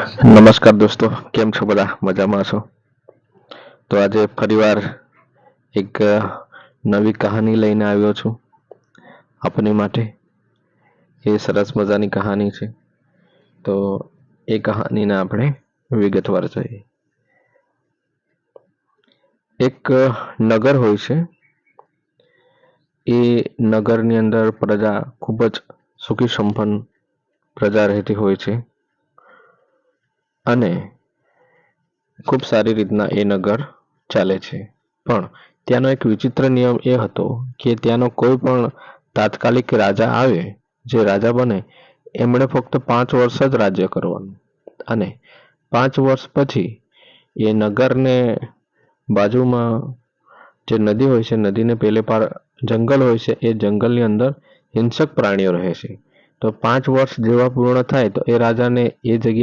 નમસ્કાર દોસ્તો, કેમ છો બધા? મજામાં છો? તો આજે ફરીવાર એક નવી કહાની લઈને આવ્યો છું આપની માટે. એ સરસ મજાની કહાની છે. તો એ કહાનીને આપણે વિગતવાર જોઈએ. એક નગર હોય છે. એ નગરની અંદર પ્રજા ખૂબ જ સુખી સંપન્ન પ્રજા રહેતી હોય છે અને ખૂબ સારી રીતના એ નગર ચાલે છે. પણ ત્યાંનો એક વિચિત્ર નિયમ એ હતો કે ત્યાંનો કોઈ પણ તાત્કાલિક રાજા આવે, જે રાજા બને, એમણે ફક્ત 5 વર્ષ જ રાજ્ય કરવાનું અને 5 વર્ષ પછી એ નગરને બાજુમાં જે નદી હોય છે, નદીને પેલે પાર જંગલ હોય છે, એ જંગલની અંદર હિંસક પ્રાણીઓ રહે છે. તો 5 વર્ષ જેવા પૂર્ણ થાય તો એ રાજાને એ જગ્યા